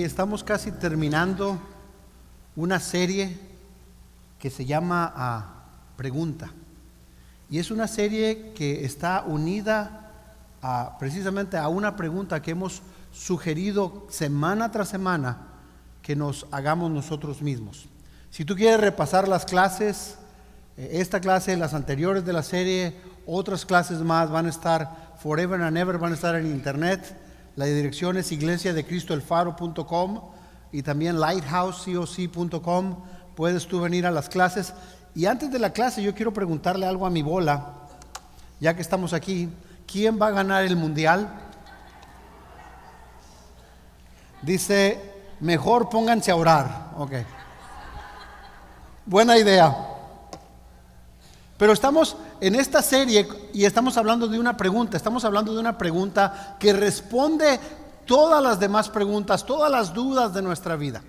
Estamos casi terminando una serie que se llama Pregunta. Y es una serie que está unida precisamente a una pregunta que hemos sugerido semana tras semana que nos hagamos nosotros mismos. Si tú quieres repasar las clases, esta clase, las anteriores de la serie, otras clases más van a estar forever and ever, van a estar en internet. La dirección es iglesiadecristoelfaro.com y también lighthouse.com. Puedes tú venir a las clases. Y antes de la clase yo quiero preguntarle algo a mi bola, ya que estamos aquí. ¿Quién va a ganar el mundial? Dice, mejor pónganse a orar. Ok. Buena idea. Pero estamos en esta serie y estamos hablando de una pregunta. Estamos hablando de una pregunta que responde todas las demás preguntas, todas las dudas de nuestra vida.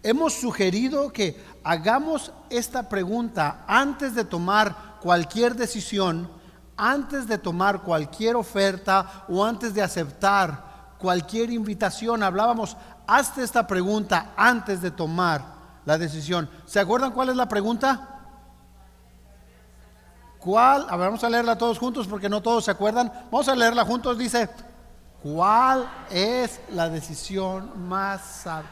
Hemos sugerido que hagamos esta pregunta antes de tomar cualquier decisión, antes de tomar cualquier oferta o antes de aceptar cualquier invitación. Hablábamos, hazte esta pregunta antes de tomar la decisión. ¿Se acuerdan cuál es la pregunta? ¿Cuál? A ver, vamos a leerla todos juntos porque no todos se acuerdan. Vamos a leerla juntos. Dice, ¿cuál es la decisión más sabia?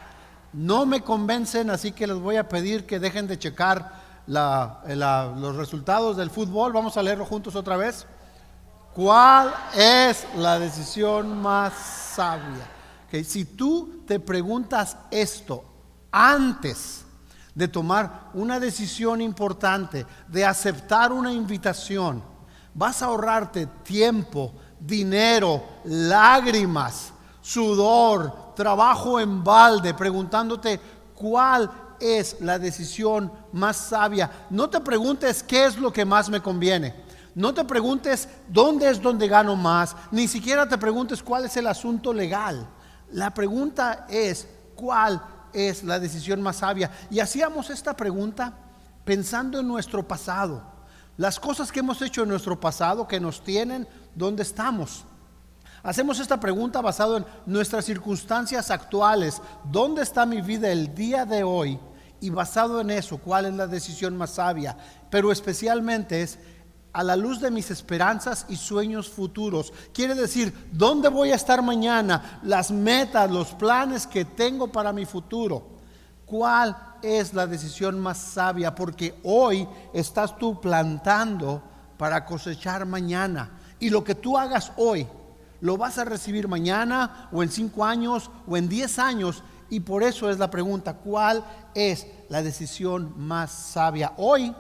No me convencen, así que les voy a pedir que dejen de checar los resultados del fútbol. Vamos a leerlo juntos otra vez. ¿Cuál es la decisión más sabia? Si tú te preguntas esto antes de tomar una decisión importante, de aceptar una invitación, vas a ahorrarte tiempo, dinero, lágrimas, sudor, trabajo en balde, preguntándote cuál es la decisión más sabia. No te preguntes qué es lo que más me conviene. No te preguntes dónde es donde gano más. Ni siquiera te preguntes cuál es el asunto legal. La pregunta es cuál es la decisión más sabia. Y hacíamos esta pregunta pensando en nuestro pasado, las cosas que hemos hecho en nuestro pasado que nos tienen donde estamos. Hacemos esta pregunta basado en nuestras circunstancias actuales, ¿dónde está mi vida el día de hoy? Y basado en eso, ¿cuál es la decisión más sabia? Pero especialmente es a la luz de mis esperanzas y sueños futuros. Quiere decir, ¿dónde voy a estar mañana? Las metas, los planes que tengo para mi futuro. ¿Cuál es la decisión más sabia? Porque hoy estás tú plantando para cosechar mañana. Y lo que tú hagas hoy, lo vas a recibir mañana, o en 5 años, o en 10 años. Y por eso es la pregunta, ¿cuál es la decisión más sabia? Hoy,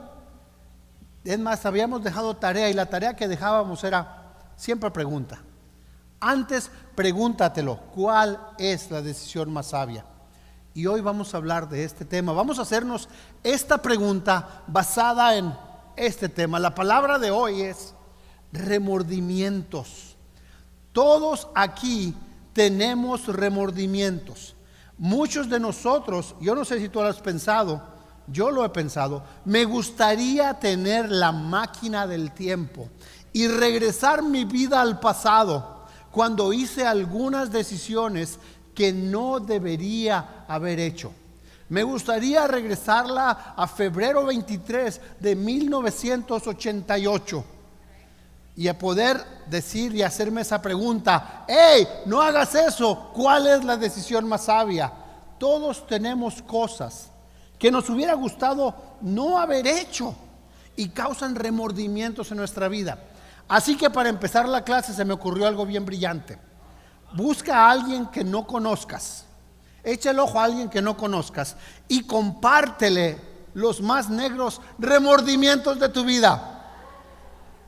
es más, habíamos dejado tarea y la tarea que dejábamos era siempre pregunta. Antes pregúntatelo, ¿cuál es la decisión más sabia? Y hoy vamos a hablar de este tema. Vamos a hacernos esta pregunta basada en este tema. La palabra de hoy es remordimientos. Todos aquí tenemos remordimientos. Muchos de nosotros, yo no sé si tú lo has pensado, yo lo he pensado, me gustaría tener la máquina del tiempo y regresar mi vida al pasado cuando hice algunas decisiones que no debería haber hecho. Me gustaría regresarla a febrero 23 de 1988 y a poder decir y hacerme esa pregunta, ¡hey! No hagas eso, ¿cuál es la decisión más sabia? Todos tenemos cosas que nos hubiera gustado no haber hecho y causan remordimientos en nuestra vida. Así que para empezar la clase se me ocurrió algo bien brillante. Busca a alguien que no conozcas, echa el ojo a alguien que no conozcas y compártele los más negros remordimientos de tu vida.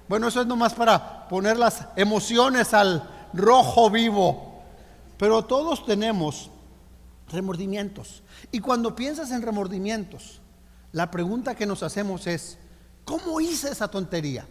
Bueno, eso es nomás para poner las emociones al rojo vivo, pero todos tenemos remordimientos. Y cuando piensas en remordimientos, la pregunta que nos hacemos es, ¿cómo hice esa tontería?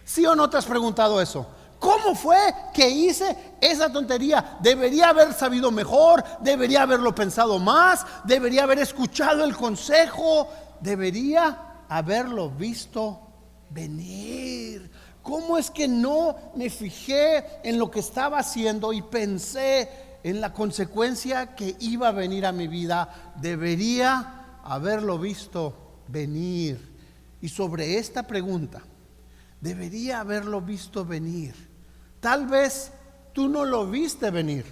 ¿Sí o no te has preguntado eso? ¿Cómo fue que hice esa tontería? Debería haber sabido mejor, debería haberlo pensado más, debería haber escuchado el consejo, debería haberlo visto venir. ¿Cómo es que no me fijé en lo que estaba haciendo y pensé en la consecuencia que iba a venir a mi vida. Debería haberlo visto venir. Y sobre esta pregunta, debería haberlo visto venir. Tal vez tú no lo viste venir.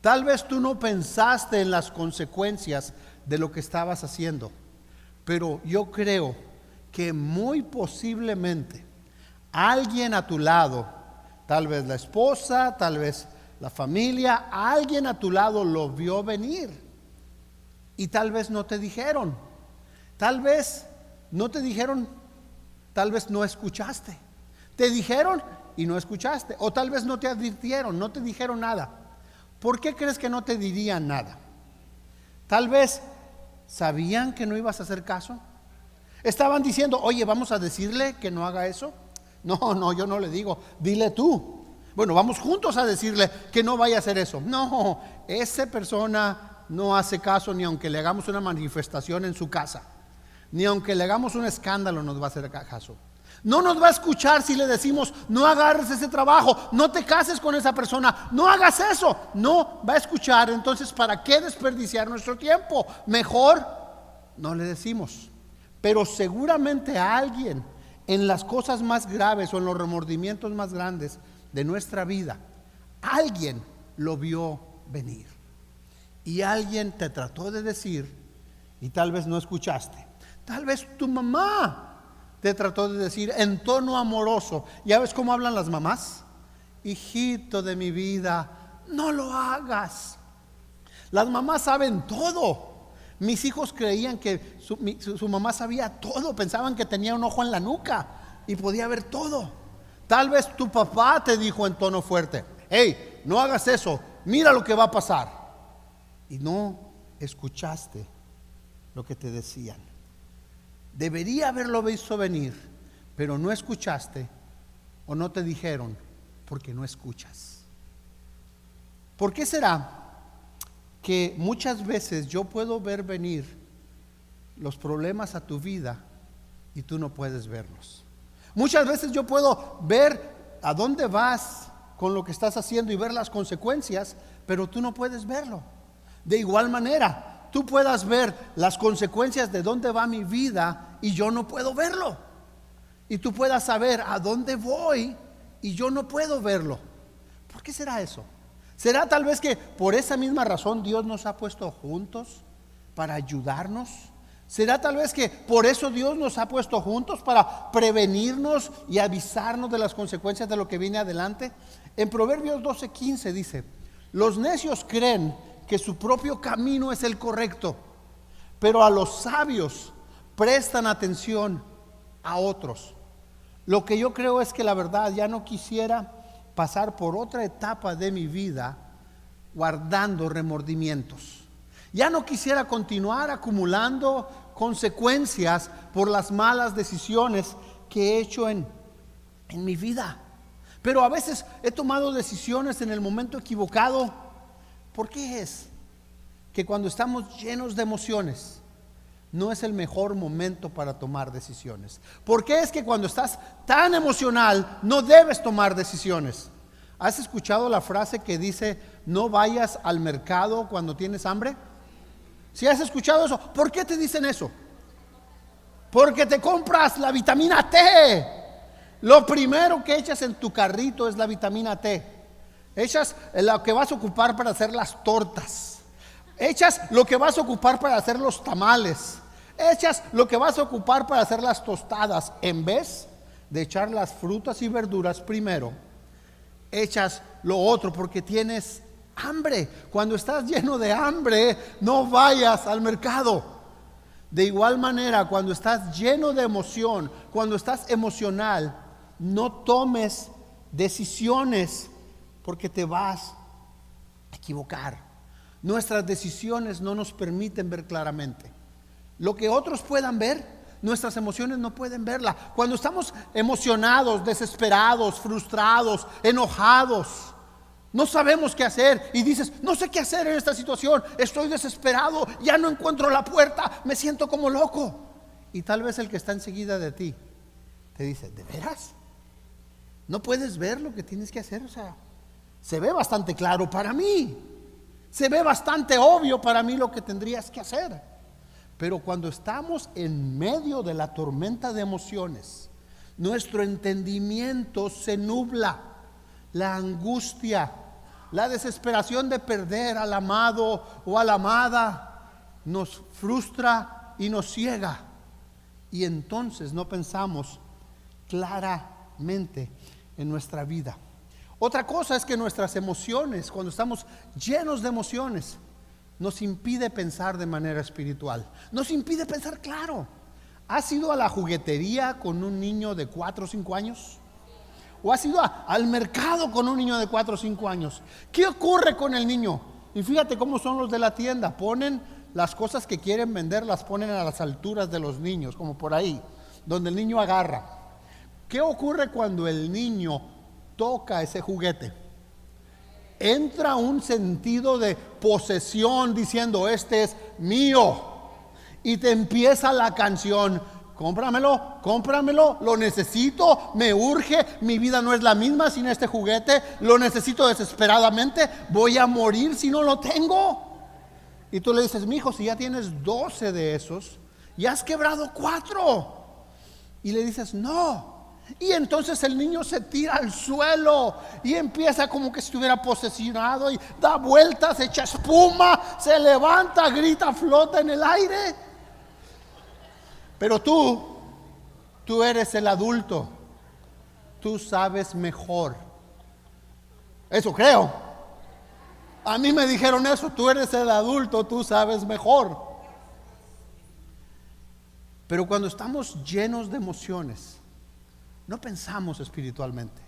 Tal vez tú no pensaste en las consecuencias de lo que estabas haciendo. Pero yo creo que muy posiblemente alguien a tu lado, tal vez la esposa, tal vez la familia, alguien a tu lado lo vio venir. Y tal vez no te dijeron. Tal vez no te dijeron, tal vez no escuchaste. Te dijeron y no escuchaste. O tal vez no te advirtieron, no te dijeron nada. ¿Por qué crees que no te dirían nada? Tal vez sabían que no ibas a hacer caso. Estaban diciendo, oye, vamos a decirle que no haga eso. No, yo no le digo, dile tú. Bueno, vamos juntos a decirle que no vaya a hacer eso. No, esa persona no hace caso ni aunque le hagamos una manifestación en su casa. Ni aunque le hagamos un escándalo nos va a hacer caso. No nos va a escuchar si le decimos, no agarres ese trabajo, no te cases con esa persona, no hagas eso. No va a escuchar. Entonces, ¿para qué desperdiciar nuestro tiempo? Mejor no le decimos. Pero seguramente a alguien en las cosas más graves o en los remordimientos más grandes de nuestra vida, alguien lo vio venir. Y alguien te trató de decir y tal vez no escuchaste. Tal vez tu mamá te trató de decir en tono amoroso. ¿Ya ves cómo hablan las mamás? Hijito de mi vida, no lo hagas. Las mamás saben todo. Mis hijos creían que su mamá sabía todo. Pensaban que tenía un ojo en la nuca y podía ver todo. Tal vez tu papá te dijo en tono fuerte, hey, no hagas eso, mira lo que va a pasar. Y no escuchaste lo que te decían. Debería haberlo visto venir, pero no escuchaste o no te dijeron porque no escuchas. ¿Por qué será que muchas veces yo puedo ver venir los problemas a tu vida y tú no puedes verlos? Muchas veces yo puedo ver a dónde vas con lo que estás haciendo y ver las consecuencias, pero tú no puedes verlo. De igual manera, tú puedas ver las consecuencias de dónde va mi vida y yo no puedo verlo. Y tú puedas saber a dónde voy y yo no puedo verlo. ¿Por qué será eso? ¿Será tal vez que por esa misma razón Dios nos ha puesto juntos para ayudarnos? ¿Será tal vez que por eso Dios nos ha puesto juntos para prevenirnos y avisarnos de las consecuencias de lo que viene adelante? En Proverbios 12:15 dice, los necios creen que su propio camino es el correcto, pero a los sabios prestan atención a otros. Lo que yo creo es que la verdad ya no quisiera pasar por otra etapa de mi vida guardando remordimientos. Ya no quisiera continuar acumulando consecuencias por las malas decisiones que he hecho en mi vida. Pero a veces he tomado decisiones en el momento equivocado. ¿Por qué es que cuando estamos llenos de emociones no es el mejor momento para tomar decisiones? ¿Por qué es que cuando estás tan emocional no debes tomar decisiones? ¿Has escuchado la frase que dice no vayas al mercado cuando tienes hambre? Si has escuchado eso, ¿por qué te dicen eso? Porque te compras la vitamina T. Lo primero que echas en tu carrito es la vitamina T. Echas lo que vas a ocupar para hacer las tortas. Echas lo que vas a ocupar para hacer los tamales. Echas lo que vas a ocupar para hacer las tostadas. En vez de echar las frutas y verduras primero, echas lo otro porque tienes hambre. Cuando estás lleno de hambre, no vayas al mercado. De igual manera, cuando estás lleno de emoción, cuando estás emocional, no tomes decisiones porque te vas a equivocar. Nuestras decisiones no nos permiten ver claramente. Lo que otros puedan ver, nuestras emociones no pueden verla. Cuando estamos emocionados, desesperados, frustrados, enojados, no sabemos qué hacer y dices, no sé qué hacer en esta situación, estoy desesperado, ya no encuentro la puerta, me siento como loco. Y tal vez el que está enseguida de ti te dice, ¿de veras? ¿No puedes ver lo que tienes que hacer? O sea, se ve bastante claro para mí. Se ve bastante obvio para mí lo que tendrías que hacer. Pero cuando estamos en medio de la tormenta de emociones, nuestro entendimiento se nubla. La angustia, la desesperación de perder al amado o a la amada nos frustra y nos ciega. Y entonces no pensamos claramente en nuestra vida. Otra cosa es que nuestras emociones, cuando estamos llenos de emociones, nos impide pensar de manera espiritual, nos impide pensar claro. ¿Has ido a la juguetería con un niño de 4 o 5 años? ¿O has ido al mercado con un niño de 4 o 5 años? ¿Qué ocurre con el niño? Y fíjate cómo son los de la tienda. Ponen las cosas que quieren vender, las ponen a las alturas de los niños, como por ahí, donde el niño agarra. ¿Qué ocurre cuando el niño toca ese juguete? Entra un sentido de posesión diciendo: este es mío. Y te empieza la canción: cómpramelo, cómpramelo, lo necesito, me urge, mi vida no es la misma sin este juguete, lo necesito desesperadamente, voy a morir si no lo tengo. Y tú le dices: mi hijo, si ya tienes 12 de esos y has quebrado 4. Y le dices: no. Y entonces el niño se tira al suelo y empieza como que estuviera posesionado y da vueltas, echa espuma, se levanta, grita, flota en el aire. Pero tú eres el adulto, tú sabes mejor. Eso creo. A mí me dijeron eso: tú eres el adulto, tú sabes mejor. Pero cuando estamos llenos de emociones, no pensamos espiritualmente.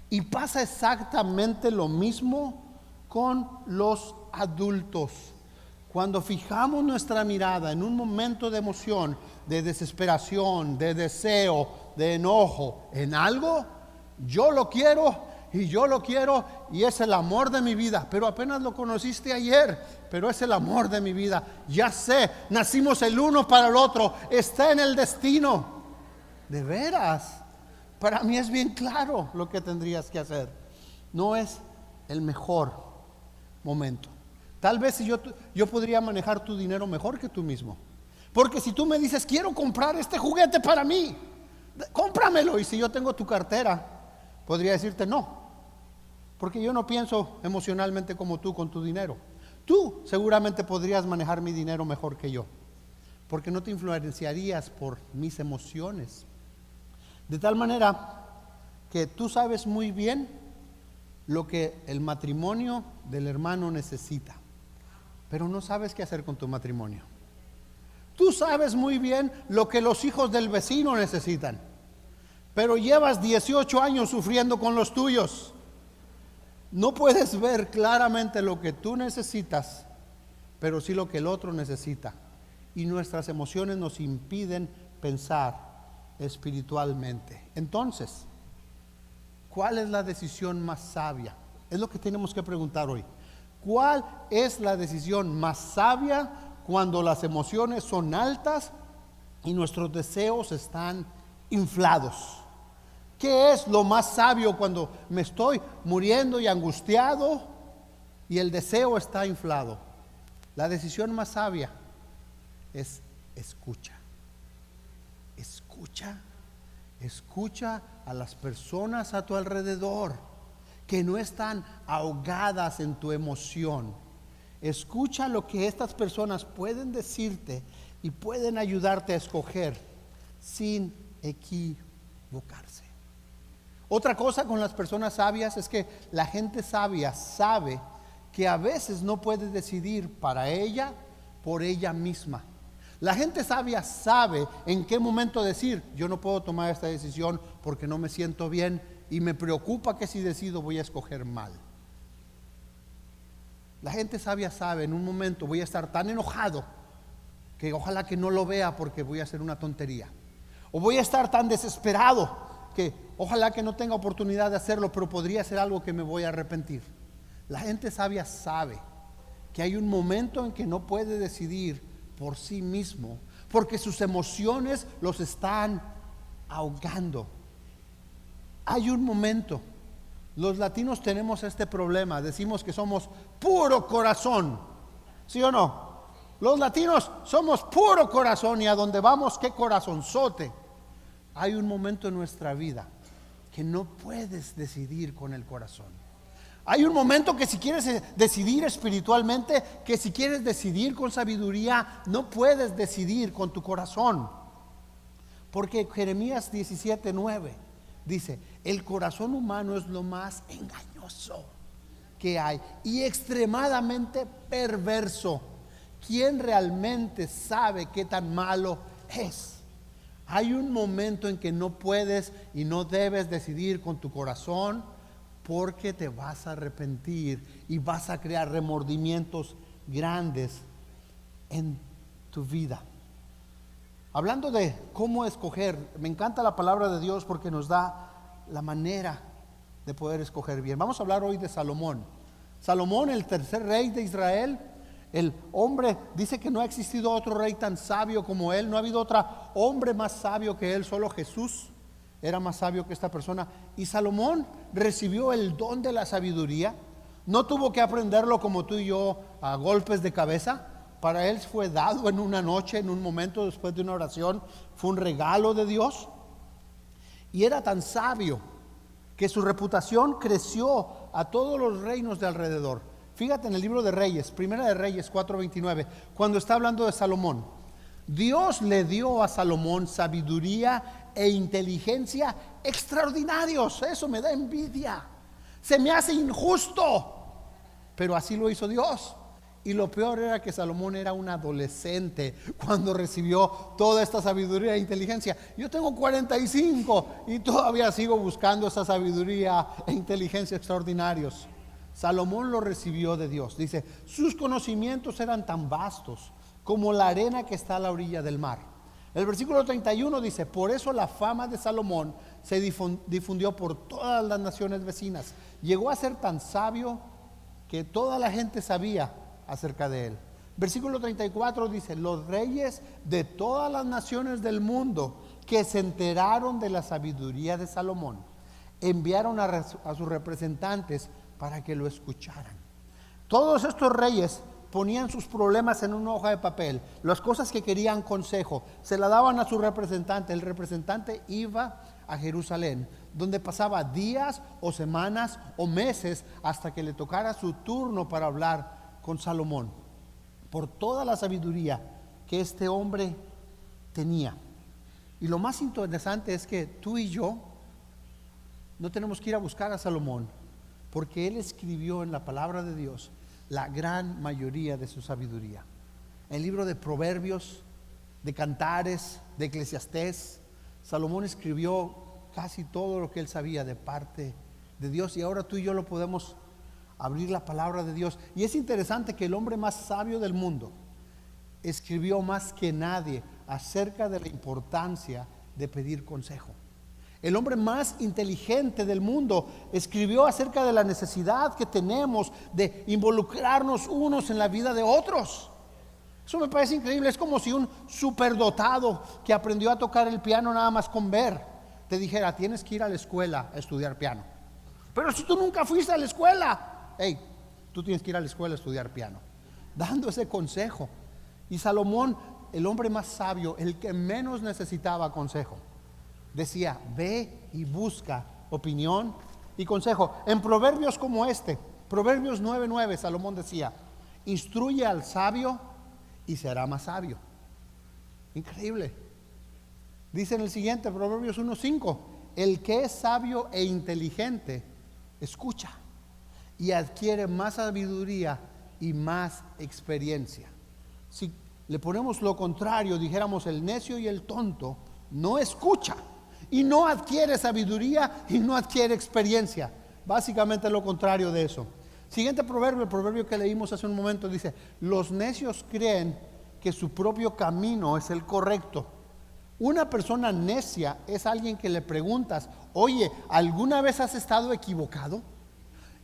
Y pasa exactamente lo mismo con los adultos. Cuando fijamos nuestra mirada en un momento de emoción, de desesperación, de deseo, de enojo, en algo, yo lo quiero y yo lo quiero y es el amor de mi vida. Pero apenas lo conociste ayer, pero es el amor de mi vida. Ya sé, nacimos el uno para el otro, está en el destino. De veras, para mí es bien claro lo que tendrías que hacer. No es el mejor momento. Tal vez si yo podría manejar tu dinero mejor que tú mismo. Porque si tú me dices: quiero comprar este juguete para mí, cómpramelo. Y si yo tengo tu cartera, podría decirte no. Porque yo no pienso emocionalmente como tú con tu dinero. Tú seguramente podrías manejar mi dinero mejor que yo, porque no te influenciarías por mis emociones. De tal manera que tú sabes muy bien lo que el matrimonio del hermano necesita, pero no sabes qué hacer con tu matrimonio. Tú sabes muy bien lo que los hijos del vecino necesitan, pero llevas 18 años sufriendo con los tuyos. No puedes ver claramente lo que tú necesitas, pero sí lo que el otro necesita. Y nuestras emociones nos impiden pensar espiritualmente. Entonces, ¿cuál es la decisión más sabia? Es lo que tenemos que preguntar hoy. ¿Cuál es la decisión más sabia cuando las emociones son altas y nuestros deseos están inflados? ¿Qué es lo más sabio cuando me estoy muriendo y angustiado y el deseo está inflado? La decisión más sabia es escucha. Escucha a las personas a tu alrededor que no están ahogadas en tu emoción. Escucha lo que estas personas pueden decirte y pueden ayudarte a escoger sin equivocarse. Otra cosa con las personas sabias es que la gente sabia sabe que a veces no puede decidir para ella por ella misma. La gente sabia sabe en qué momento decir: yo no puedo tomar esta decisión porque no me siento bien y me preocupa que si decido voy a escoger mal. La gente sabia sabe: en un momento voy a estar tan enojado que ojalá que no lo vea porque voy a hacer una tontería. O voy a estar tan desesperado que ojalá que no tenga oportunidad de hacerlo, pero podría ser algo que me voy a arrepentir. La gente sabia sabe que hay un momento en que no puede decidir por sí mismo, porque sus emociones los están ahogando. Hay un momento Los latinos tenemos este problema, decimos que somos puro corazón, ¿sí o no? Los latinos somos puro corazón y a donde vamos, qué corazonzote. Hay un momento en nuestra vida que no puedes decidir con el corazón. Hay un momento que si quieres decidir espiritualmente, que si quieres decidir con sabiduría, no puedes decidir con tu corazón. Porque Jeremías 17:9 dice: el corazón humano es lo más engañoso que hay y extremadamente perverso. ¿Quién realmente sabe qué tan malo es? Hay un momento en que no puedes y no debes decidir con tu corazón, porque te vas a arrepentir y vas a crear remordimientos grandes en tu vida. Hablando de cómo escoger, me encanta la palabra de Dios porque nos da la manera de poder escoger bien. Vamos a hablar hoy de Salomón. Salomón, el tercer rey de Israel. El hombre dice que no ha existido otro rey tan sabio como él. No ha habido otro hombre más sabio que él. Solo Jesús era más sabio que esta persona. Y Salomón recibió el don de la sabiduría. No tuvo que aprenderlo como tú y yo a golpes de cabeza. Para él fue dado en una noche, en un momento después de una oración. Fue un regalo de Dios. Y era tan sabio que su reputación creció a todos los reinos de alrededor. Fíjate en el libro de Reyes, Primera de Reyes 4:29, cuando está hablando de Salomón. Dios le dio a Salomón sabiduría e inteligencia extraordinarios. Eso me da envidia. Se me hace injusto, pero así lo hizo Dios. Y lo peor era que Salomón era un adolescente cuando recibió toda esta sabiduría e inteligencia. Yo tengo 45 y todavía sigo buscando esa sabiduría e inteligencia extraordinarios. Salomón lo recibió de Dios. Dice: sus conocimientos eran tan vastos como la arena que está a la orilla del mar. El versículo 31 dice: por eso la fama de Salomón se difundió por todas las naciones vecinas. Llegó a ser tan sabio que toda la gente sabía acerca de él. Versículo 34 dice: los reyes de todas las naciones del mundo que se enteraron de la sabiduría de Salomón enviaron a sus representantes para que lo escucharan. Todos estos reyes ponían sus problemas en una hoja de papel, las cosas que querían consejo, se la daban a su representante. El representante iba a Jerusalén, donde pasaba días o semanas o meses hasta que le tocara su turno para hablar con Salomón, por toda la sabiduría que este hombre tenía. Y lo más interesante es que tú y yo no tenemos que ir a buscar a Salomón, porque él escribió en la palabra de Dios la gran mayoría de su sabiduría. El libro de Proverbios, de Cantares, de Eclesiastés, Salomón escribió casi todo lo que él sabía de parte de Dios. Y ahora tú y yo lo podemos abrir, la palabra de Dios. Y es interesante que el hombre más sabio del mundo escribió más que nadie acerca de la importancia de pedir consejo. El hombre más inteligente del mundo escribió acerca de la necesidad que tenemos de involucrarnos unos en la vida de otros. Eso me parece increíble. Es como si un superdotado que aprendió a tocar el piano nada más con ver te dijera: tienes que ir a la escuela a estudiar piano. Pero si tú nunca fuiste a la escuela, hey, tú tienes que ir a la escuela a estudiar piano. Dando ese consejo. Y Salomón, el hombre más sabio, el que menos necesitaba consejo, decía: ve y busca opinión y consejo. En proverbios como este, Proverbios 9:9, Salomón decía: instruye al sabio y será más sabio. Increíble. Dice en el siguiente, Proverbios 1:5: el que es sabio e inteligente escucha y adquiere más sabiduría y más experiencia. Si le ponemos lo contrario, dijéramos: el necio y el tonto no escucha y no adquiere sabiduría y no adquiere experiencia. Básicamente lo contrario de eso. Siguiente proverbio, el proverbio que leímos hace un momento, dice: los necios creen que su propio camino es el correcto. Una persona necia es alguien que le preguntas: oye, ¿alguna vez has estado equivocado?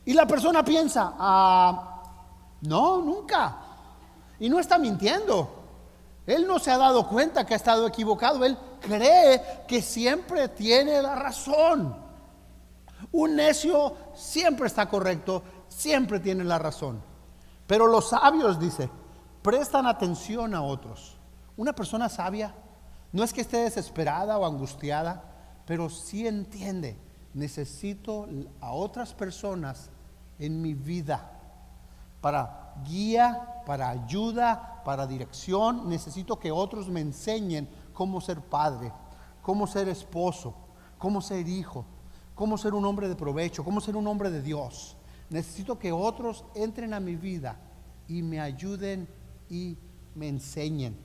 Y la persona piensa: no, nunca. Y no está mintiendo. Él no se ha dado cuenta que ha estado equivocado. Él cree que siempre tiene la razón. Un necio siempre está correcto, siempre tiene la razón. Pero los sabios, dice, prestan atención a otros. Una persona sabia no es que esté desesperada o angustiada, pero sí entiende, necesito a otras personas en mi vida para guía, para ayuda, para dirección. Necesito que otros me enseñen cómo ser padre, cómo ser esposo, cómo ser hijo, cómo ser un hombre de provecho, cómo ser un hombre de Dios. Necesito que otros entren a mi vida y me ayuden y me enseñen.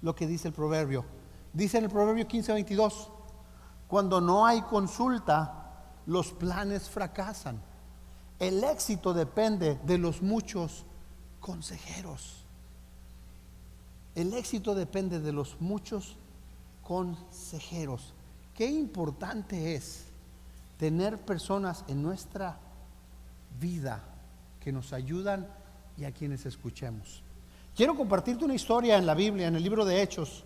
Lo que dice el proverbio. Dice en el proverbio 15:22, cuando no hay consulta, los planes fracasan. El éxito depende de los muchos consejeros. El éxito depende de los muchos consejeros. Qué importante es tener personas en nuestra vida que nos ayudan y a quienes escuchemos. Quiero compartirte una historia en la Biblia, en el libro de Hechos.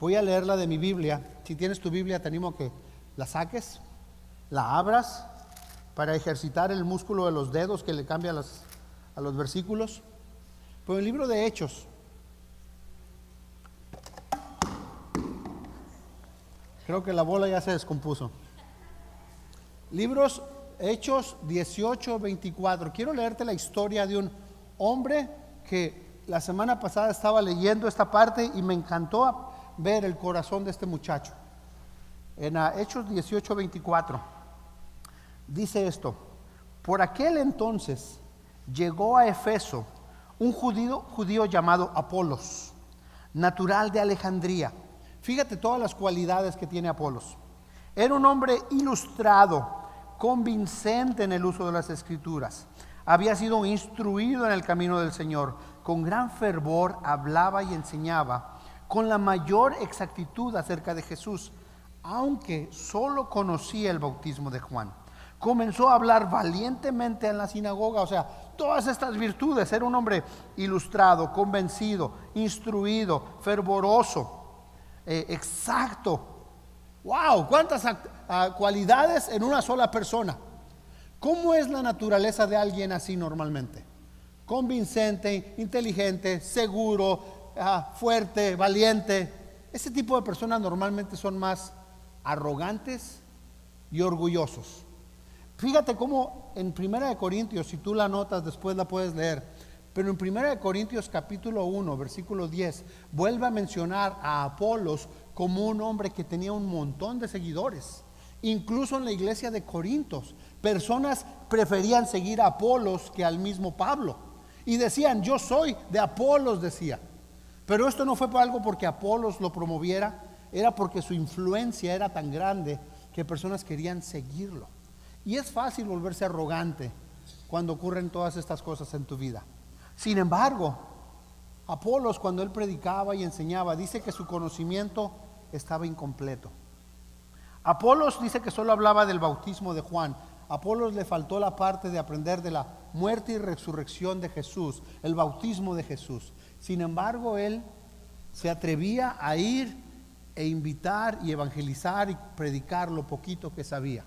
Voy a leerla de mi Biblia. Si tienes tu Biblia, te animo a que la saques, la abras para ejercitar el músculo de los dedos que le cambia a los versículos. Pero el libro de Hechos, creo que la bola ya se descompuso. Libros Hechos 18:24. Quiero leerte la historia de un hombre que la semana pasada estaba leyendo esta parte y me encantó ver el corazón de este muchacho. En Hechos 18:24 dice esto: por aquel entonces llegó a Efeso un judío llamado Apolos, natural de Alejandría. Fíjate todas las cualidades que tiene Apolos. Era un hombre ilustrado, convincente en el uso de las escrituras. Había sido instruido en el camino del Señor. Con gran fervor hablaba y enseñaba con la mayor exactitud acerca de Jesús, aunque solo conocía el bautismo de Juan. Comenzó a hablar valientemente en la sinagoga. O sea, todas estas virtudes. Era un hombre ilustrado, convencido, instruido, fervoroso, exacto. ¡Wow! ¿Cuántas cualidades en una sola persona? ¿Cómo es la naturaleza de alguien así normalmente? Convincente, inteligente, seguro, fuerte, valiente. Ese tipo de personas normalmente son más arrogantes y orgullosos. Fíjate cómo en 1 Corintios, si tú la notas después la puedes leer, pero en 1 Corintios capítulo 1 versículo 10 vuelve a mencionar a Apolos como un hombre que tenía un montón de seguidores. Incluso en la iglesia de Corintios, personas preferían seguir a Apolos que al mismo Pablo. Y decían, yo soy de Apolos, decía. Pero esto no fue por algo porque Apolos lo promoviera, era porque su influencia era tan grande que personas querían seguirlo. Y es fácil volverse arrogante cuando ocurren todas estas cosas en tu vida. Sin embargo, Apolos, cuando él predicaba y enseñaba, dice que su conocimiento estaba incompleto. Apolos dice que solo hablaba del bautismo de Juan. A Apolos le faltó la parte de aprender de la muerte y resurrección de Jesús, el bautismo de Jesús. Sin embargo, él se atrevía a ir e invitar y evangelizar y predicar lo poquito que sabía.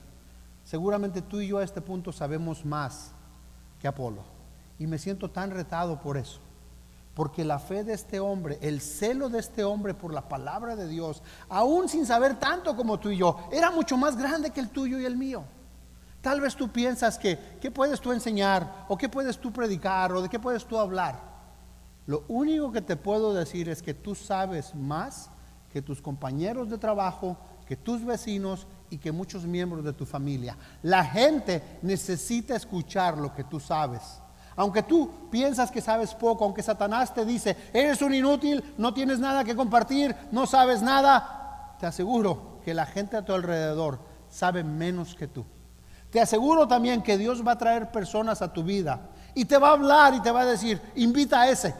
Seguramente tú y yo a este punto sabemos más que Apolo, y me siento tan retado por eso, porque la fe de este hombre, el celo de este hombre por la palabra de Dios, aún sin saber tanto como tú y yo, era mucho más grande que el tuyo y el mío. Tal vez tú piensas que ¿qué puedes tú enseñar? ¿O qué puedes tú predicar? ¿O de qué puedes tú hablar? Lo único que te puedo decir es que tú sabes más que tus compañeros de trabajo, que tus vecinos y que muchos miembros de tu familia. La gente necesita escuchar lo que tú sabes. Aunque tú piensas que sabes poco, aunque Satanás te dice, eres un inútil, no tienes nada que compartir, no sabes nada, te aseguro que la gente a tu alrededor sabe menos que tú. Te aseguro también que Dios va a traer personas a tu vida y te va a hablar y te va a decir, invita a ese.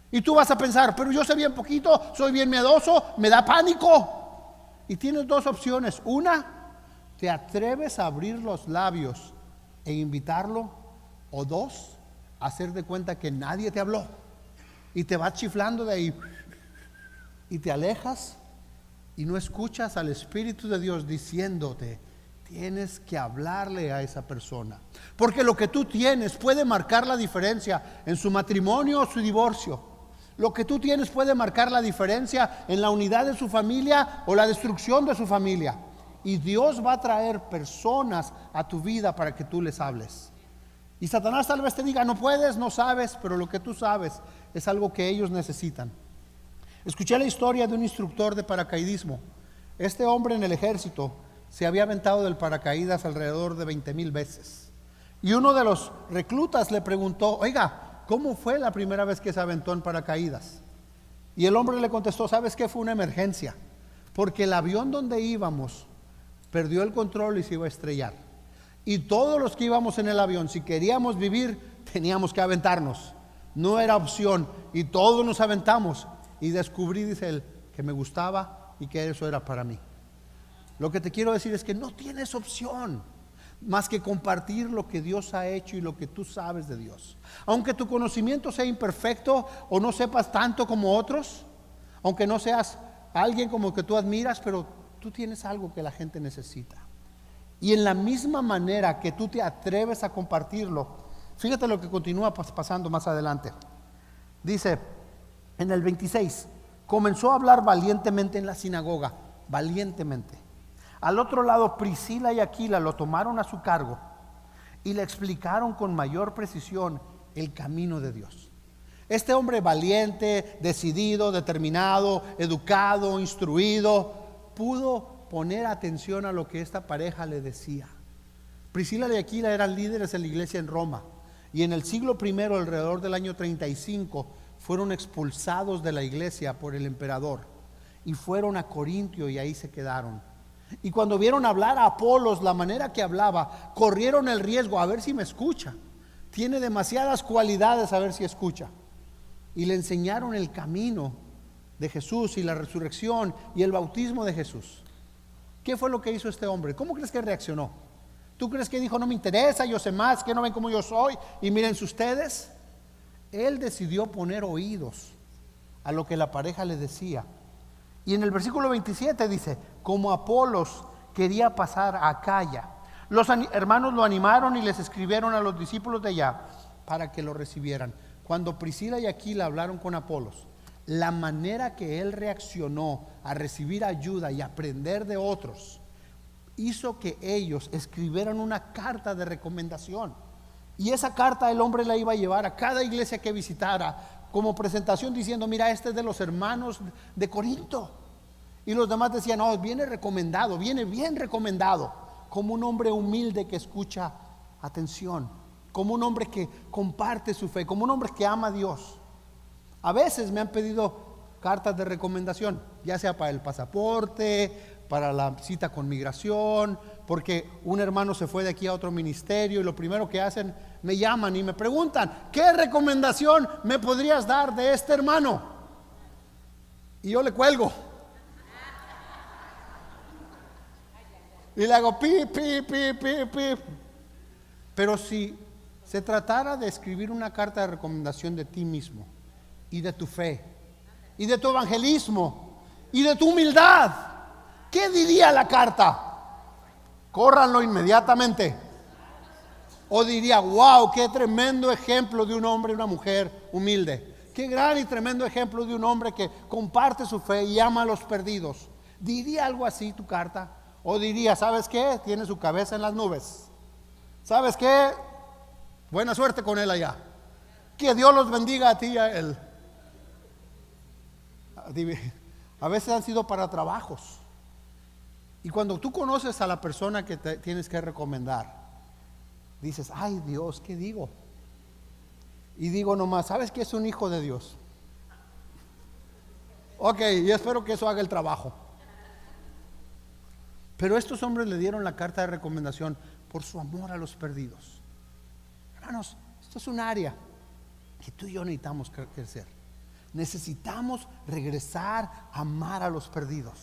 Y tú vas a pensar, pero yo sé bien poquito, soy bien miedoso, me da pánico. Y tienes dos opciones. Una, te atreves a abrir los labios e invitarlo. O dos, hacer de cuenta que nadie te habló y te vas chiflando de ahí y te alejas y no escuchas al Espíritu de Dios diciéndote, tienes que hablarle a esa persona, porque lo que tú tienes puede marcar la diferencia en su matrimonio o su divorcio. Lo que tú tienes puede marcar la diferencia en la unidad de su familia o la destrucción de su familia. Y Dios va a traer personas a tu vida para que tú les hables. Y Satanás tal vez te diga, no puedes, no sabes, pero lo que tú sabes es algo que ellos necesitan. Escuché la historia de un instructor de paracaidismo. Este hombre en el ejército se había aventado del paracaídas alrededor de 20,000 veces. Y uno de los reclutas le preguntó, oiga, ¿cómo fue la primera vez que se aventó en paracaídas? Y el hombre le contestó, ¿sabes qué? Fue una emergencia, porque el avión donde íbamos perdió el control y se iba a estrellar. Y todos los que íbamos en el avión, si queríamos vivir, teníamos que aventarnos. No era opción. Y todos nos aventamos. Y descubrí, dice él, que me gustaba y que eso era para mí. Lo que te quiero decir es que no tienes opción más que compartir lo que Dios ha hecho y lo que tú sabes de Dios. Aunque tu conocimiento sea imperfecto o no sepas tanto como otros, aunque no seas alguien como que tú admiras, pero tú tienes algo que la gente necesita. Y en la misma manera que tú te atreves a compartirlo, fíjate lo que continúa pasando más adelante. Dice en el 26, comenzó a hablar valientemente en la sinagoga, valientemente. Al otro lado, Priscila y Aquila lo tomaron a su cargo y le explicaron con mayor precisión el camino de Dios. Este hombre valiente, decidido, determinado, educado, instruido, pudo poner atención a lo que esta pareja le decía. Priscila y Aquila eran líderes en la iglesia en Roma, y en el siglo I, alrededor del año 35, fueron expulsados de la iglesia por el emperador y fueron a Corintio y ahí se quedaron. Y cuando vieron hablar a Apolos, la manera que hablaba, corrieron el riesgo, a ver si me escucha, tiene demasiadas cualidades, a ver si escucha. Y le enseñaron el camino de Jesús y la resurrección y el bautismo de Jesús. ¿Qué fue lo que hizo este hombre? ¿Cómo crees que reaccionó? ¿Tú crees que dijo, no me interesa, yo sé más, que no ven cómo yo soy y mírense ustedes? Él decidió poner oídos a lo que la pareja le decía. Y en el versículo 27 dice, como Apolos quería pasar a Acaya, los hermanos lo animaron y les escribieron a los discípulos de allá para que lo recibieran. Cuando Priscila y Aquila hablaron con Apolos, la manera que él reaccionó a recibir ayuda y aprender de otros hizo que ellos escribieran una carta de recomendación. Y esa carta el hombre la iba a llevar a cada iglesia que visitara como presentación diciendo, mira, este es de los hermanos de Corinto. Y los demás decían, no, viene recomendado, viene bien recomendado, como un hombre humilde que escucha atención, como un hombre que comparte su fe, como un hombre que ama a Dios. A veces me han pedido cartas de recomendación, ya sea para el pasaporte, para la cita con migración, porque un hermano se fue de aquí a otro ministerio y lo primero que hacen, me llaman y me preguntan, ¿qué recomendación me podrías dar de este hermano? Y yo le cuelgo. Y le hago pi. Pero si se tratara de escribir una carta de recomendación de ti mismo y de tu fe y de tu evangelismo y de tu humildad, ¿qué diría la carta? Córranlo inmediatamente. O diría, wow, qué tremendo ejemplo de un hombre y una mujer humilde. Qué gran y tremendo ejemplo de un hombre que comparte su fe y ama a los perdidos. ¿Diría algo así tu carta? O diría, ¿sabes qué? Tiene su cabeza en las nubes. ¿Sabes qué? Buena suerte con él allá. Que Dios los bendiga a ti y a él. A veces han sido para trabajos. Y cuando tú conoces a la persona que te tienes que recomendar, dices, ay Dios, ¿qué digo? Y digo nomás, ¿sabes qué? Es un hijo de Dios. Ok, y espero que eso haga el trabajo. Pero estos hombres le dieron la carta de recomendación por su amor a los perdidos. Hermanos, esto es un área que tú y yo necesitamos crecer. Necesitamos regresar a amar a los perdidos.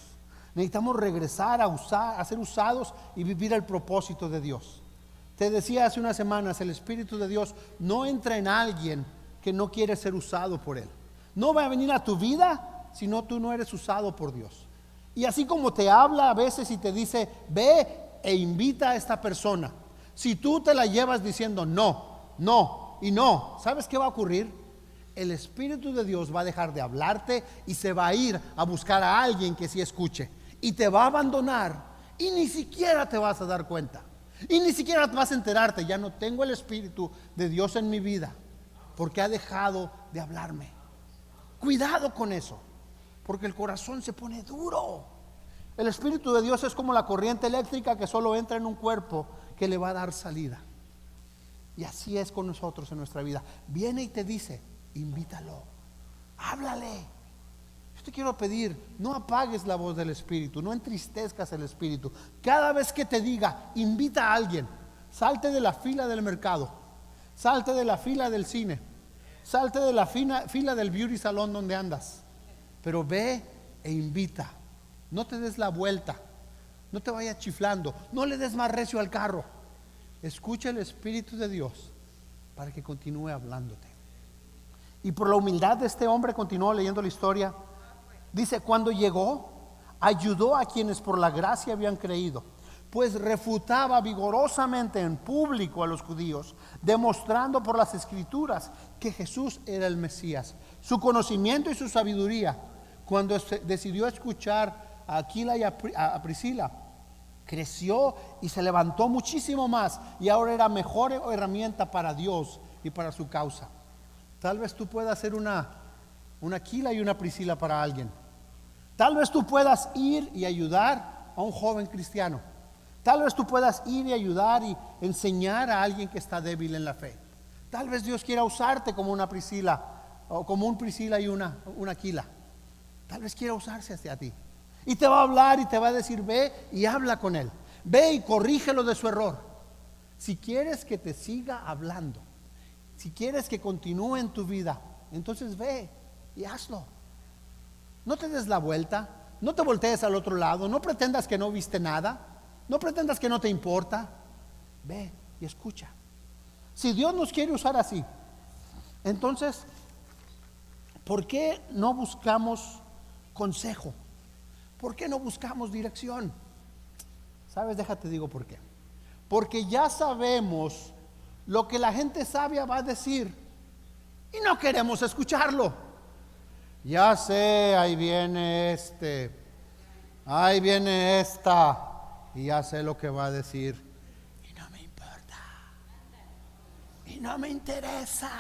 Necesitamos regresar a ser usados y vivir el propósito de Dios. Te decía hace unas semanas, el Espíritu de Dios no entra en alguien que no quiere ser usado por Él. No va a venir a tu vida si no tú no eres usado por Dios. Y así como te habla a veces y te dice, ve e invita a esta persona. Si tú te la llevas diciendo no, no y no, ¿sabes qué va a ocurrir? El Espíritu de Dios va a dejar de hablarte y se va a ir a buscar a alguien que sí escuche, y te va a abandonar y ni siquiera te vas a dar cuenta, y ni siquiera vas a enterarte. Ya no tengo el Espíritu de Dios en mi vida porque ha dejado de hablarme. Cuidado con eso, porque el corazón se pone duro. El Espíritu de Dios es como la corriente eléctrica que solo entra en un cuerpo que le va a dar salida. Y así es con nosotros en nuestra vida. Viene y te dice, invítalo, háblale. Yo te quiero pedir, no apagues la voz del Espíritu, no entristezcas el Espíritu. Cada vez que te diga, invita a alguien, salte de la fila del mercado, salte de la fila del cine, salte de la fila del beauty salón donde andas, pero ve e invita. No te des la vuelta, no te vayas chiflando, no le des más recio al carro. Escucha el Espíritu de Dios para que continúe hablándote. Y por la humildad de este hombre, continuó leyendo la historia, dice, cuando llegó, ayudó a quienes por la gracia habían creído, pues refutaba vigorosamente en público a los judíos, demostrando por las escrituras que Jesús era el Mesías. Su conocimiento y su sabiduría, cuando decidió escuchar a Aquila y a Priscila, creció y se levantó muchísimo más, y ahora era mejor herramienta para Dios y para su causa. Tal vez tú puedas ser una Aquila y una Priscila para alguien. Tal vez tú puedas ir y ayudar a un joven cristiano. Tal vez tú puedas ir y ayudar y enseñar a alguien que está débil en la fe. Tal vez Dios quiera usarte como una Priscila, o como un Priscila y una Aquila. Tal vez quiera usarse hacia ti. Y te va a hablar y te va a decir, ve y habla con él. Ve y corrígelo de su error. Si quieres que te siga hablando, si quieres que continúe en tu vida, entonces ve y hazlo. No te des la vuelta, no te voltees al otro lado, no pretendas que no viste nada, no pretendas que no te importa. Ve y escucha. Si Dios nos quiere usar así, entonces, ¿por qué no buscamos consejo? ¿Por qué no buscamos dirección? ¿Sabes? Déjate digo por qué. Porque ya sabemos lo que la gente sabia va a decir y no queremos escucharlo. Ya sé, ahí viene ahí viene esta, y ya sé lo que va a decir, y no me importa, y no me interesa,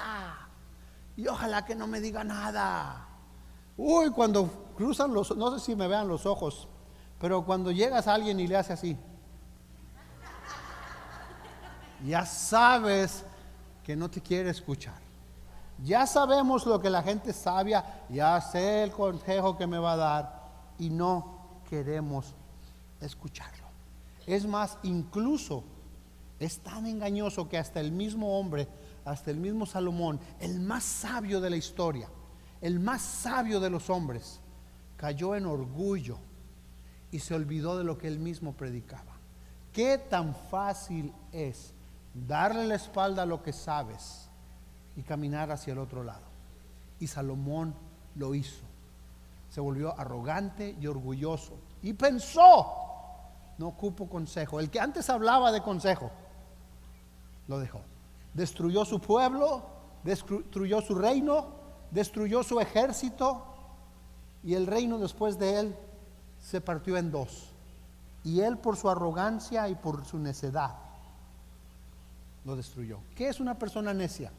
y ojalá que no me diga nada. Uy, cuando cruzan no sé si me vean los ojos, pero cuando llegas a alguien y le hace así, ya sabes que no te quiere escuchar. Ya sabemos lo que la gente sabia, ya sé el consejo que me va a dar, y no queremos escucharlo. Es más, incluso es tan engañoso que hasta el mismo hombre, hasta el mismo Salomón, el más sabio de la historia, el más sabio de los hombres, cayó en orgullo y se olvidó de lo que él mismo predicaba. ¿Qué tan fácil es darle la espalda a lo que sabes y caminar hacia el otro lado? Y Salomón lo hizo. Se volvió arrogante y orgulloso y pensó, no ocupo consejo. El que antes hablaba de consejo, lo dejó. Destruyó su pueblo, destruyó su reino, destruyó su ejército, y el reino después de él se partió en dos. Y él, por su arrogancia y por su necedad, lo destruyó. ¿Qué es una persona necia?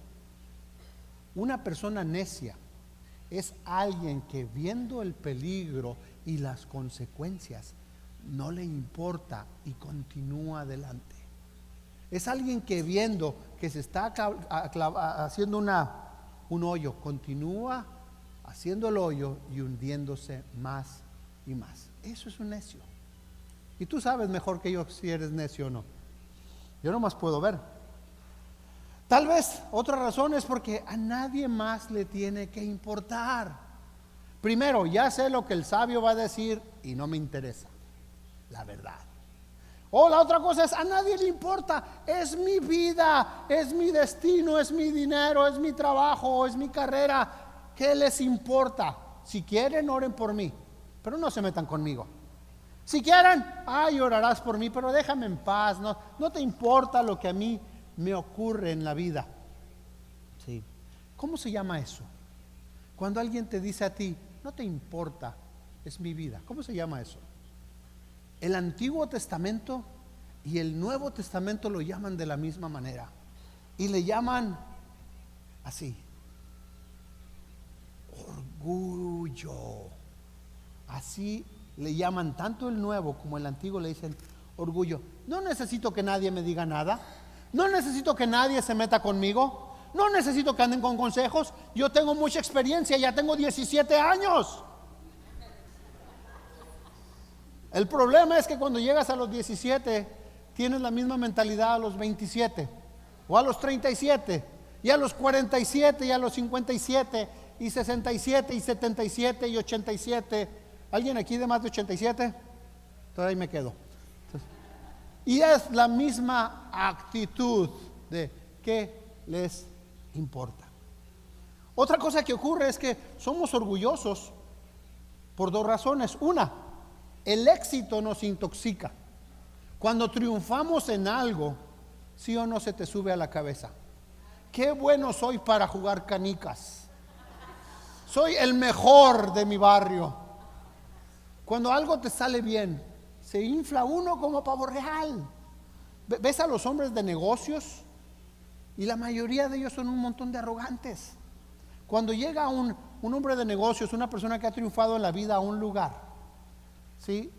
Una persona necia es alguien que, viendo el peligro y las consecuencias, no le importa y continúa adelante. Es alguien que, viendo que se está haciendo un hoyo, continúa haciendo el hoyo y hundiéndose más y más. Eso es un necio. Y tú sabes mejor que yo si eres necio o no. Yo nomás puedo ver. Tal vez otra razón es porque a nadie más le tiene que importar. Primero, ya sé lo que el sabio va a decir y no me interesa, la verdad. O la otra cosa es, a nadie le importa, es mi vida, es mi destino, es mi dinero, es mi trabajo, es mi carrera. ¿Qué les importa? Si quieren, oren por mí, pero no se metan conmigo. Si quieren, ay, orarás por mí, pero déjame en paz. No, no te importa lo que a mí me ocurre en la vida. Sí. ¿Cómo se llama eso? Cuando alguien te dice a ti, no te importa, es mi vida. ¿Cómo se llama eso? El Antiguo Testamento y el Nuevo Testamento lo llaman de la misma manera. Y le llaman así: orgullo. Así le llaman tanto el Nuevo como el Antiguo, le dicen orgullo. No necesito que nadie me diga nada. No necesito que nadie se meta conmigo. No necesito que anden con consejos. Yo tengo mucha experiencia, ya tengo 17 años. El problema es que cuando llegas a los 17 tienes la misma mentalidad a los 27 o a los 37 y a los 47 y a los 57 y 67 y 77 y 87. ¿Alguien aquí de más de 87? Todavía me quedo. Y es la misma actitud de ¿qué les importa? Otra cosa que ocurre es que somos orgullosos por dos razones. Una, el éxito nos intoxica. Cuando triunfamos en algo, ¿sí o no se te sube a la cabeza? Qué bueno soy para jugar canicas. Soy el mejor de mi barrio. Cuando algo te sale bien, se infla uno como pavo real. Ves a los hombres de negocios y la mayoría de ellos son un montón de arrogantes. Cuando llega un hombre de negocios, una persona que ha triunfado en la vida a un lugar, ¿sí?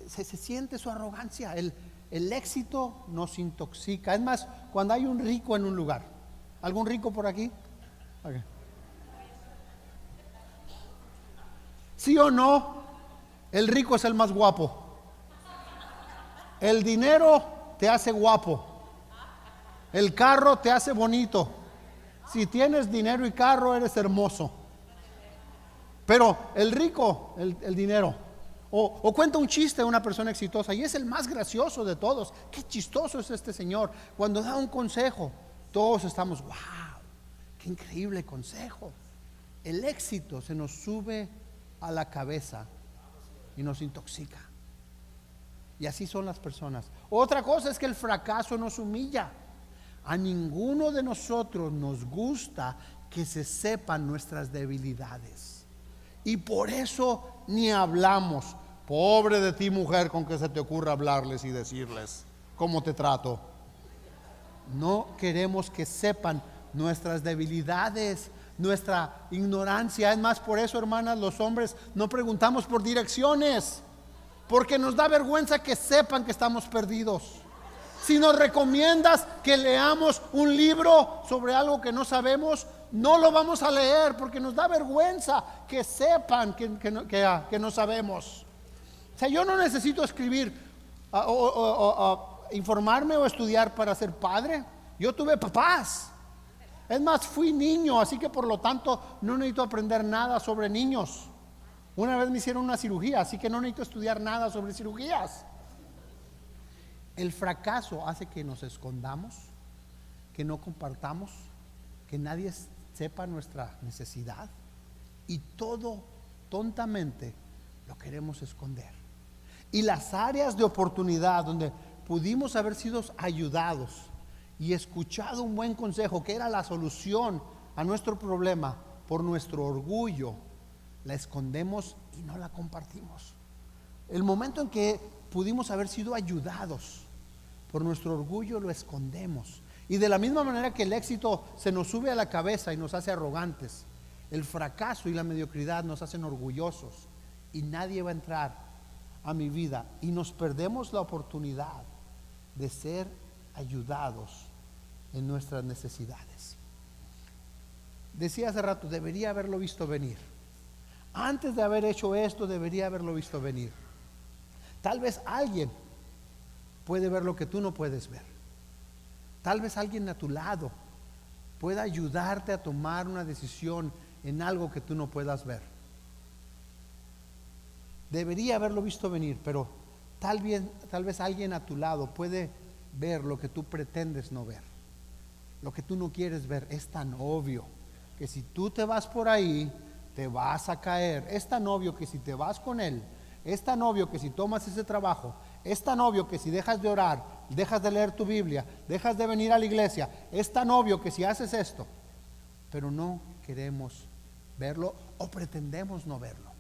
Se siente su arrogancia. El éxito nos intoxica. Es más, cuando hay un rico en un lugar. ¿Algún rico por aquí? Okay. ¿Sí o no? El rico es el más guapo. El dinero te hace guapo. El carro te hace bonito. Si tienes dinero y carro, eres hermoso. Pero el rico, el dinero. O cuenta un chiste a una persona exitosa y es el más gracioso de todos. Qué chistoso es este señor. Cuando da un consejo, todos estamos, wow, qué increíble consejo. El éxito se nos sube a la cabeza y nos intoxica. Y así son las personas. Otra cosa es que el fracaso nos humilla. A ninguno de nosotros nos gusta que se sepan nuestras debilidades. Y por eso ni hablamos. Pobre de ti, mujer, con que se te ocurra hablarles y decirles cómo te trato. No queremos que sepan nuestras debilidades, nuestra ignorancia. Es más, por eso, hermanas, los hombres no preguntamos por direcciones, porque nos da vergüenza que sepan que estamos perdidos. Si nos recomiendas que leamos un libro sobre algo que no sabemos, no lo vamos a leer porque nos da vergüenza que sepan que no sabemos. O sea, yo no necesito escribir informarme o estudiar para ser padre. Yo tuve papás. Es más, fui niño, así que por lo tanto no necesito aprender nada sobre niños. Una vez me hicieron una cirugía, así que no necesito estudiar nada sobre cirugías. El fracaso hace que nos escondamos, que no compartamos, que nadie sepa nuestra necesidad y todo tontamente lo queremos esconder. Y las áreas de oportunidad donde pudimos haber sido ayudados y escuchado un buen consejo que era la solución a nuestro problema, por nuestro orgullo la escondemos y no la compartimos. El momento en que pudimos haber sido ayudados, por nuestro orgullo lo escondemos. Y de la misma manera que el éxito se nos sube a la cabeza y nos hace arrogantes, el fracaso y la mediocridad nos hacen orgullosos y nadie va a entrar a mi vida y nos perdemos la oportunidad de ser ayudados en nuestras necesidades. Decía hace rato, debería haberlo visto venir. Antes de haber hecho esto, debería haberlo visto venir. Tal vez alguien puede ver lo que tú no puedes ver. Tal vez alguien a tu lado pueda ayudarte a tomar una decisión en algo que tú no puedas ver. Debería haberlo visto venir, pero tal vez alguien a tu lado puede ver lo que tú pretendes no ver. Lo que tú no quieres ver es tan obvio que si tú te vas por ahí, te vas a caer. Es tan obvio que si te vas con él, es tan obvio que si tomas ese trabajo, es tan obvio que si dejas de orar, dejas de leer tu Biblia, dejas de venir a la iglesia, es tan obvio que si haces esto, pero no queremos verlo o pretendemos no verlo.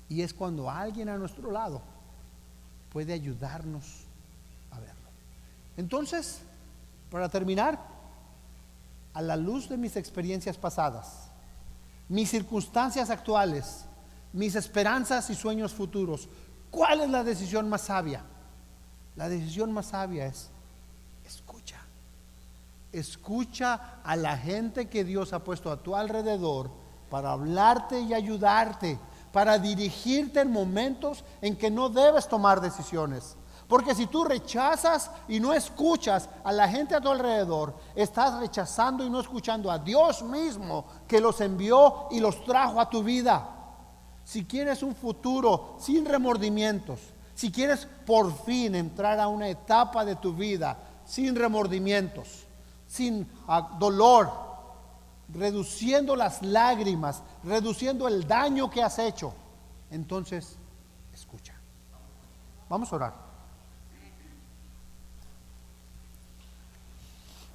Y es cuando alguien a nuestro lado puede ayudarnos a verlo. Entonces, para terminar, a la luz de mis experiencias pasadas, mis circunstancias actuales, mis esperanzas y sueños futuros, ¿cuál es la decisión más sabia? La decisión más sabia es: escucha. Escucha a la gente que Dios ha puesto a tu alrededor para hablarte y ayudarte, para dirigirte en momentos en que no debes tomar decisiones. Porque si tú rechazas y no escuchas a la gente a tu alrededor, estás rechazando y no escuchando a Dios mismo, que los envió y los trajo a tu vida. Si quieres un futuro sin remordimientos, si quieres por fin entrar a una etapa de tu vida sin remordimientos, sin dolor, reduciendo las lágrimas, reduciendo el daño que has hecho, entonces escucha. Vamos a orar.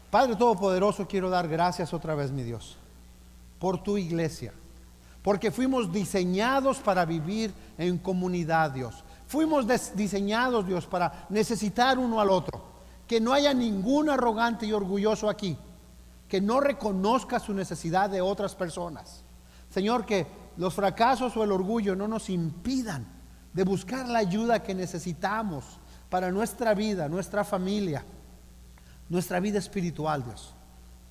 Padre Todopoderoso, quiero dar gracias otra vez, mi Dios, por tu iglesia, porque fuimos diseñados para vivir en comunidad, Dios. Fuimos diseñados, Dios, para necesitar uno al otro. Que no haya ningún arrogante y orgulloso aquí que no reconozca su necesidad de otras personas. Señor, que los fracasos o el orgullo no nos impidan de buscar la ayuda que necesitamos para nuestra vida, nuestra familia, nuestra vida espiritual, Dios.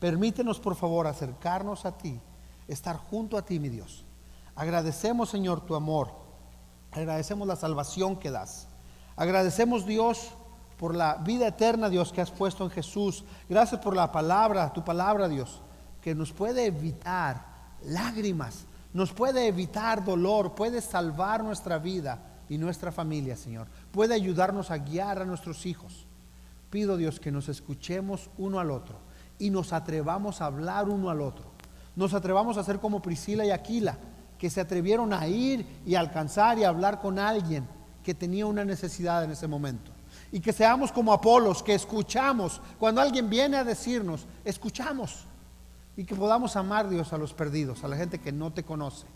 Permítenos, por favor, acercarnos a ti, estar junto a ti, mi Dios. Agradecemos, Señor, tu amor. Agradecemos la salvación que das. Agradecemos, Dios, por la vida eterna, Dios, que has puesto en Jesús. Gracias por la palabra, tu palabra, Dios, que nos puede evitar lágrimas, nos puede evitar dolor, puede salvar nuestra vida y nuestra familia, Señor. Puede ayudarnos a guiar a nuestros hijos. Pido, Dios, que nos escuchemos uno al otro y nos atrevamos a hablar uno al otro. Nos atrevamos a ser como Priscila y Aquila, que se atrevieron a ir y alcanzar y hablar con alguien que tenía una necesidad en ese momento. Y que seamos como Apolos, que escuchamos. Cuando alguien viene a decirnos, escuchamos. Y que podamos amar, Dios, a los perdidos, a la gente que no te conoce.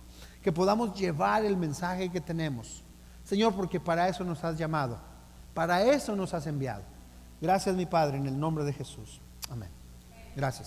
Que podamos llevar el mensaje que tenemos, Señor, porque para eso nos has llamado, para eso nos has enviado. Gracias, mi Padre, en el nombre de Jesús. Amén. Gracias.